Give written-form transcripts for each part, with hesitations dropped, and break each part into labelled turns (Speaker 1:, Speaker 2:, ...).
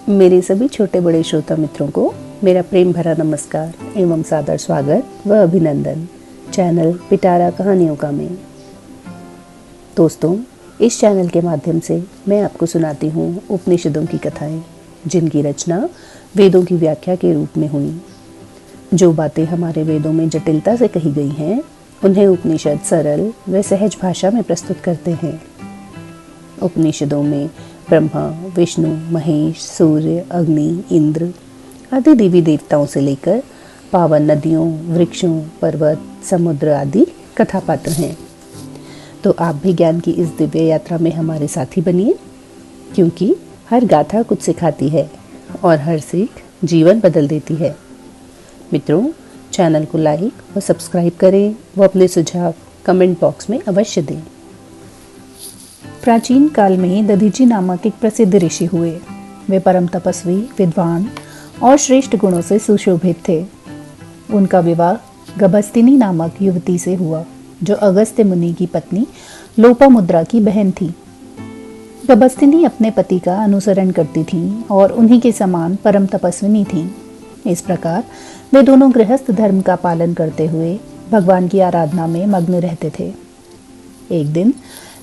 Speaker 1: मेरे सभी छोटे बड़े श्रोता मित्रों को मेरा प्रेम भरा नमस्कार एवं सादर स्वागत व अभिनंदन चैनल पिटारा कहानियों का में। दोस्तों, इस चैनल के माध्यम से मैं आपको सुनाती हूँ उपनिषदों की कथाएं, जिनकी रचना वेदों की व्याख्या के रूप में हुई। जो बातें हमारे वेदों में जटिलता से कही गई हैं, उन्हें उपनिषद सरल व सहज भाषा में प्रस्तुत करते हैं। उपनिषदों में ब्रह्मा, विष्णु, महेश, सूर्य, अग्नि, इंद्र आदि देवी देवताओं से लेकर पावन नदियों, वृक्षों, पर्वत, समुद्र आदि कथा पात्र हैं। तो आप भी ज्ञान की इस दिव्य यात्रा में हमारे साथी बनिए, क्योंकि हर गाथा कुछ सिखाती है और हर सीख जीवन बदल देती है। मित्रों, चैनल को लाइक व सब्सक्राइब करें व अपने सुझाव कमेंट बॉक्स में अवश्य दें।
Speaker 2: प्राचीन काल में दधीची नामक एक प्रसिद्ध ऋषि हुए। वे परम तपस्वी, विद्वान और श्रेष्ठ गुणों से सुशोभित थे। उनका विवाह गभस्तिनी नामक युवती से हुआ, जो अगस्त्य मुनि की पत्नी लोपामुद्रा की बहन थी। गभस्तिनी अपने पति का अनुसरण करती थीं और उन्हीं के समान परम तपस्विनी थीं। इस प्रकार वे दोनों गृहस्थ धर्म का पालन करते हुए भगवान की आराधना में मग्न रहते थे। एक दिन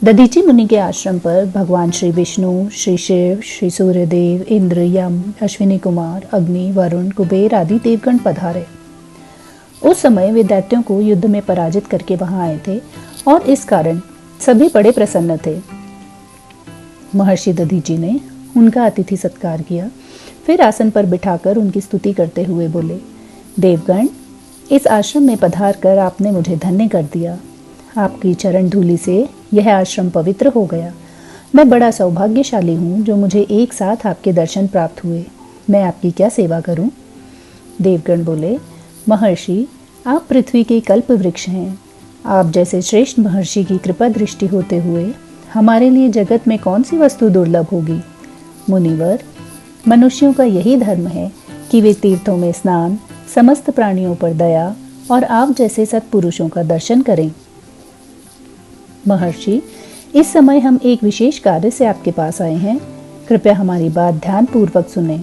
Speaker 2: दधीची मुनि के आश्रम पर भगवान श्री विष्णु, श्री शिव, श्री सूर्यदेव, इंद्र, यम, अश्विनी कुमार, अग्नि, वरुण, कुबेर आदि देवगण पधारे। उस समय वे दैत्यों को युद्ध में पराजित करके वहां आए थे और इस कारण सभी बड़े प्रसन्न थे। महर्षि दधीची ने उनका अतिथि सत्कार किया, फिर आसन पर बिठाकर उनकी स्तुति करते हुए बोले, देवगण, इस आश्रम में पधार कर आपने मुझे धन्य कर दिया। आपकी चरण धूलि से यह आश्रम पवित्र हो गया। मैं बड़ा सौभाग्यशाली हूँ जो मुझे एक साथ आपके दर्शन प्राप्त हुए। मैं आपकी क्या सेवा करूँ? देवगण बोले, महर्षि, आप पृथ्वी के कल्प वृक्ष हैं। आप जैसे श्रेष्ठ महर्षि की कृपा दृष्टि होते हुए हमारे लिए जगत में कौन सी वस्तु दुर्लभ होगी? मुनिवर, मनुष्यों का यही धर्म है कि वे तीर्थों में स्नान, समस्त प्राणियों पर दया और आप जैसे सत्पुरुषों का दर्शन करें। महर्षि, इस समय हम एक विशेष कार्य से आपके पास आए हैं। कृपया हमारी बात ध्यान पूर्वक सुने।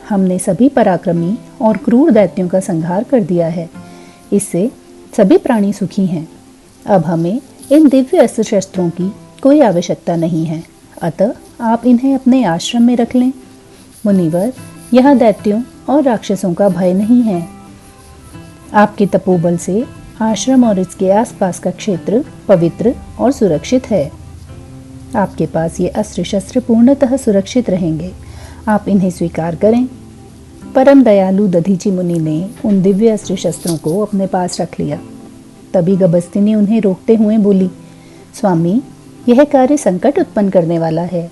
Speaker 2: हमने सभी पराक्रमी और क्रूर दैत्यों का संहार कर दिया है। इससे सभी प्राणी सुखी हैं। अब हमें इन दिव्य अस्त्र शस्त्रों की कोई आवश्यकता नहीं है, अतः आप इन्हें अपने आश्रम में रख लें। मुनिवर, यहाँ दैत्यों और राक्षसों का भय नहीं है। आपके तपोबल से आश्रम और इसके आसपास का क्षेत्र पवित्र और सुरक्षित है। आपके पास ये अस्त्र शस्त्र पूर्णतः सुरक्षित रहेंगे। आप इन्हें स्वीकार करें। परम दयालु दधीची मुनि ने उन दिव्य अस्त्र शस्त्रों को अपने पास रख लिया। तभी गभस्तिनी उन्हें रोकते हुए बोली, स्वामी, यह कार्य संकट उत्पन्न करने वाला है।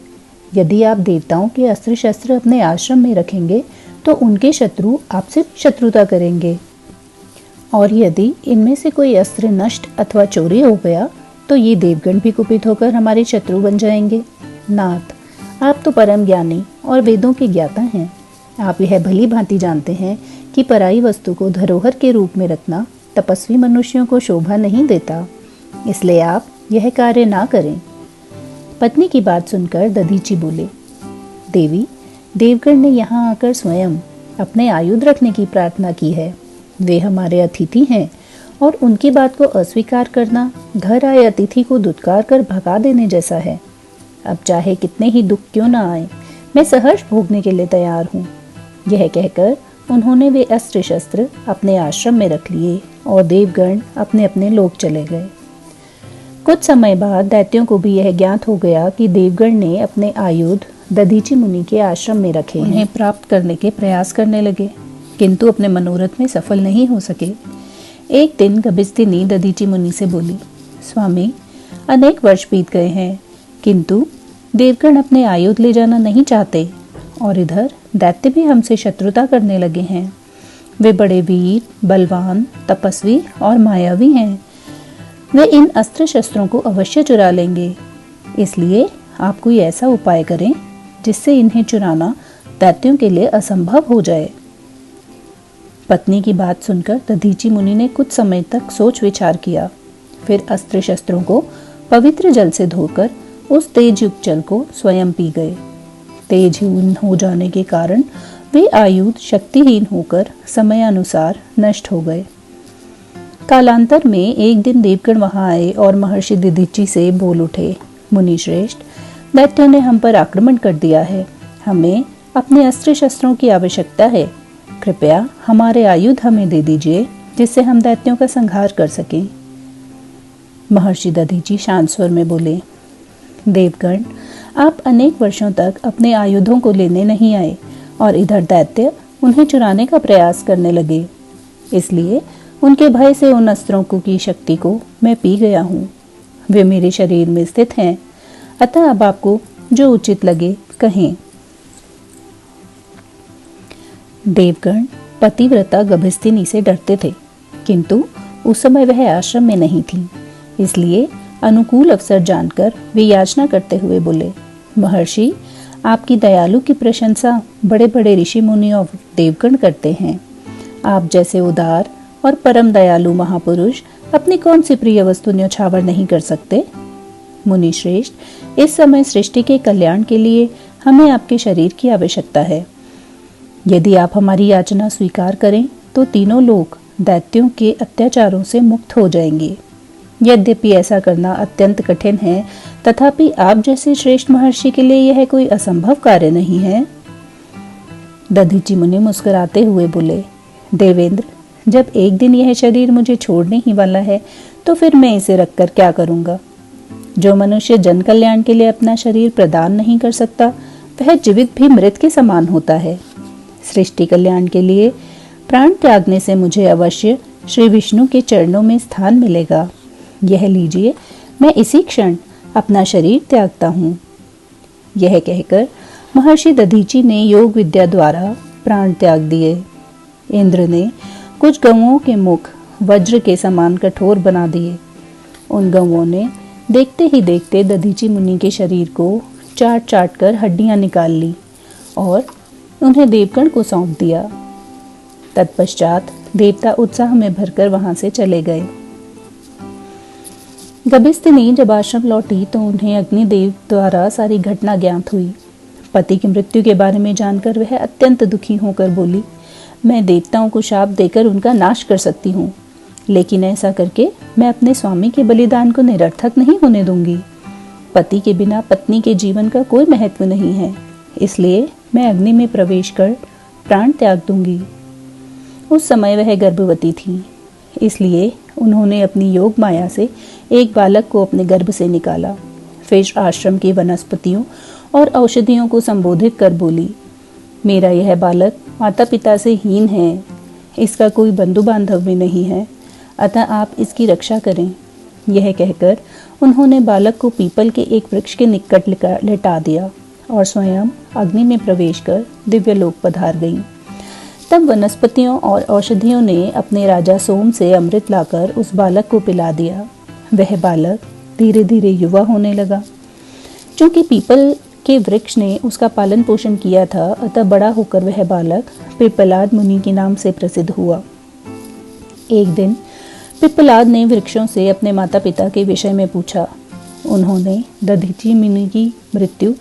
Speaker 2: यदि आप देवताओं के अस्त्र शस्त्र अपने आश्रम में रखेंगे तो उनके शत्रु आपसे शत्रुता करेंगे, और यदि इनमें से कोई अस्त्र नष्ट अथवा चोरी हो गया तो ये देवगण भी कुपित होकर हमारे शत्रु बन जाएंगे। नाथ, आप तो परम ज्ञानी और वेदों के ज्ञाता हैं। आप यह भली भांति जानते हैं कि पराई वस्तु को धरोहर के रूप में रखना तपस्वी मनुष्यों को शोभा नहीं देता, इसलिए आप यह कार्य ना करें। पत्नी की बात सुनकर दधीची बोले, देवी, देवगण ने यहाँ आकर स्वयं अपने आयुध रखने की प्रार्थना की है। वे हमारे अतिथि हैं और उनकी बात को अस्वीकार करना घर आए अतिथि को दुत्कार कर भगा देने जैसा है। अब चाहे कितने ही दुख क्यों ना आए, मैं सहर्ष भोगने के लिए तैयार हूँ। यह कहकर उन्होंने वे अस्त्र शस्त्र अपने आश्रम में रख लिए और देवगण अपने अपने लोक चले गए। कुछ समय बाद दैत्यों को भी यह ज्ञात हो गया कि देवगण ने अपने आयुध दधीची मुनि के आश्रम में रखे हैं। उन्हें प्राप्त करने के प्रयास करने लगे, किंतु अपने मनोरथ में सफल नहीं हो सके। एक दिन गभस्तिनी दधीची मुनि से बोली, स्वामी, अनेक वर्ष बीत गए हैं, किंतु देवगण अपने आयुध ले जाना नहीं चाहते और इधर दैत्य भी हमसे शत्रुता करने लगे हैं। वे बड़े वीर, बलवान, तपस्वी और मायावी हैं। वे इन अस्त्र शस्त्रों को अवश्य चुरा लेंगे। इसलिए आप कोई ऐसा उपाय करें जिससे इन्हें चुराना दैत्यों के लिए असंभव हो जाए। पत्नी की बात सुनकर दधीची मुनि ने कुछ समय तक सोच विचार किया। फिर अस्त्र शस्त्रों को पवित्र जल से धोकर उस तेज युक्त जल को स्वयं पी गए। तेजहीन हो जाने के कारण वे आयुध शक्तिहीन होकर समयानुसार नष्ट हो गए। कालांतर में एक दिन देवगण वहां आए और महर्षि दधीचि से बोल उठे, मुनि श्रेष्ठ, दैत्यों ने हम पर आक्रमण कर दिया है। हमें अपने अस्त्र शस्त्रों की आवश्यकता है। कृपया हमारे आयुध हमें दे दीजिए जिससे हम दैत्यों का संहार कर सकें। महर्षि दधीचि शांत स्वर में बोले, देवगण, आप अनेक वर्षों तक अपने आयुधों को लेने नहीं आए और इधर दैत्य उन्हें चुराने का प्रयास करने लगे। इसलिए उनके भय से उन अस्त्रों की शक्ति को मैं पी गया हूँ। वे मेरे शरीर में स्थित हैं। अतः अब आपको जो उचित लगे कहें। देवगण पतिव्रता गभस्तिनी से डरते थे, किंतु उस समय वह आश्रम में नहीं थी। इसलिए अनुकूल अवसर जानकर वे याचना करते हुए बोले, महर्षि, आपकी दयालु की प्रशंसा बड़े बड़े ऋषि मुनि और देवगण करते हैं। आप जैसे उदार और परम दयालु महापुरुष अपनी कौन सी प्रिय वस्तु न्यौछावर नहीं कर सकते। मुनि श्रेष्ठ, इस समय सृष्टि के कल्याण के लिए हमें आपके शरीर की आवश्यकता है। यदि आप हमारी याचना स्वीकार करें तो तीनों लोग दैत्यों के अत्याचारों से मुक्त हो जाएंगे। यद्यपि ऐसा करना अत्यंत कठिन है, तथापि आप जैसे श्रेष्ठ महर्षि के लिए यह कोई असंभव कार्य नहीं है। दधीचि मुनि मुस्कुराते हुए बोले, देवेंद्र, जब एक दिन यह शरीर मुझे छोड़ने ही वाला है तो फिर मैं इसे रखकर क्या करूंगा। जो मनुष्य जन कल्याण के लिए अपना शरीर प्रदान नहीं कर सकता, वह जीवित भी मृत के समान होता है। सृष्टि कल्याण के लिए प्राण त्यागने से मुझे अवश्य श्री विष्णु के चरणों में स्थान मिलेगा। यह लीजिए, मैं इसी क्षण अपना शरीर त्यागता हूँ। यह कहकर महर्षि दधीचि ने योग विद्या द्वारा प्राण त्याग दिए। इंद्र ने कुछ गौओं के मुख वज्र के समान कठोर बना दिए। उन गौओं ने देखते ही देखते दधीचि मुनि के शरीर को चाट चाट कर हड्डियां निकाल ली और उन्हें देवगण को सौंप दिया। तत्पश्चात देवता उत्साह में भरकर वहां से चले गए। गभस्तिनी जब आश्रम लौटी तो उन्हें अग्निदेव द्वारा सारी घटना ज्ञात हुई। पति की मृत्यु के बारे में जानकर वह अत्यंत दुखी होकर बोली, मैं देवताओं को शाप देकर उनका नाश कर सकती हूँ, लेकिन ऐसा करके मैं अपने स्वामी के बलिदान को निरर्थक नहीं होने दूंगी। पति के बिना पत्नी के जीवन का कोई महत्व नहीं है, इसलिए मैं अग्नि में प्रवेश कर प्राण त्याग दूंगी। उस समय वह गर्भवती थी, इसलिए उन्होंने अपनी योग माया से एक बालक को अपने गर्भ से निकाला। फिर आश्रम की वनस्पतियों और औषधियों को संबोधित कर बोली, मेरा यह बालक माता पिता से हीन है, इसका कोई बंधु बांधव भी नहीं है, अतः आप इसकी रक्षा करें। यह कहकर उन्होंने बालक को पीपल के एक वृक्ष के निकट लिटा दिया और स्वयं अग्नि में प्रवेश कर दिव्यलोक पधार गईं। तब वनस्पतियों और औषधियों ने अपने राजा सोम से अमृत लाकर उस बालक को पिला दिया। वह बालक धीरे धीरे युवा होने लगा। चूंकि पीपल के वृक्ष ने उसका पालन पोषण किया था, अतः बड़ा होकर वह बालक पिप्पलाद मुनि के नाम से प्रसिद्ध हुआ। एक दिन पिप्पलाद ने वृक्षों से अपने माता पिता के विषय में पूछा। उन्होंने दधीचि मुनि की मृत्यु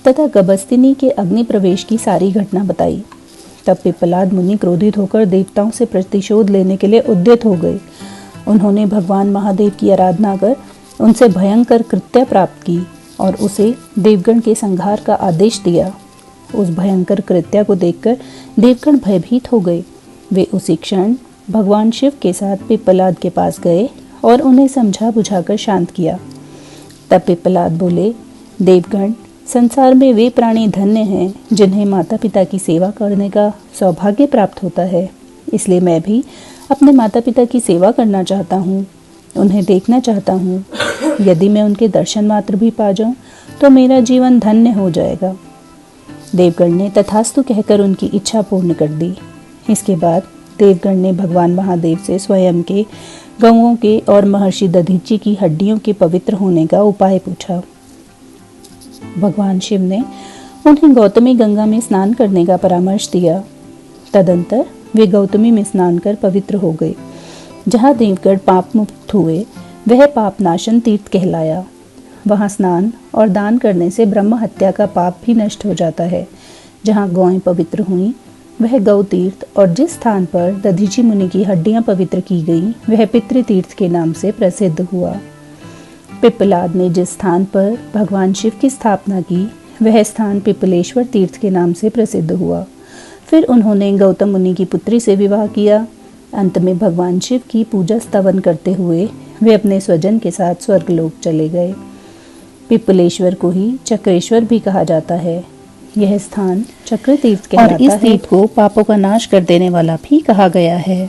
Speaker 2: तथा गभस्तिनी के अग्नि प्रवेश की सारी घटना बताई। तब पिप्पलाद मुनि क्रोधित होकर देवताओं से प्रतिशोध लेने के लिए उद्यत हो गए। उन्होंने भगवान महादेव की आराधना कर उनसे भयंकर कृत्य प्राप्त की और उसे देवगण के संहार का आदेश दिया। उस भयंकर कृत्य को देखकर देवगण भयभीत हो गए। वे उसी क्षण भगवान शिव के साथ पिप्पलाद के पास गए और उन्हें समझा बुझाकर शांत किया। तब पिप्पलाद बोले, देवगण, संसार में वे प्राणी धन्य हैं जिन्हें माता पिता की सेवा करने का सौभाग्य प्राप्त होता है। इसलिए मैं भी अपने माता पिता की सेवा करना चाहता हूँ, उन्हें देखना चाहता हूँ। यदि मैं उनके दर्शन मात्र भी पा जाऊँ तो मेरा जीवन धन्य हो जाएगा। देवगण ने तथास्तु कहकर उनकी इच्छा पूर्ण कर दी। इसके बाद देवगण ने भगवान महादेव से स्वयं के, गौओं के और महर्षि दधीचि की हड्डियों के पवित्र होने का उपाय पूछा। भगवान शिव ने उन्हें गौतमी गंगा में स्नान करने का परामर्श दिया। तदंतर वे गौतमी में स्नान कर पवित्र हो गए। जहाँ देवगण पाप मुक्त हुए वह पाप नाशन तीर्थ कहलाया। वहाँ स्नान और दान करने से ब्रह्म हत्या का पाप भी नष्ट हो जाता है। जहाँ गौएं पवित्र हुई वह गौ तीर्थ, और जिस स्थान पर दधीची मुनि की हड्डियां पवित्र की गई वह पितृ तीर्थ के नाम से प्रसिद्ध हुआ। पिप्पलाद ने जिस स्थान पर भगवान शिव की स्थापना की वह स्थान पिप्पलेश्वर तीर्थ के नाम से प्रसिद्ध हुआ। फिर उन्होंने गौतम मुनि की पुत्री से विवाह किया। अंत में भगवान शिव की पूजा स्तवन करते हुए वे अपने स्वजन के साथ स्वर्गलोक चले गए। पिप्पलेश्वर को ही चक्रेश्वर भी कहा जाता है। यह स्थान चक्र तीर्थ कहलाता है और इस तीर्थ को पापों का नाश कर देने वाला भी कहा गया है।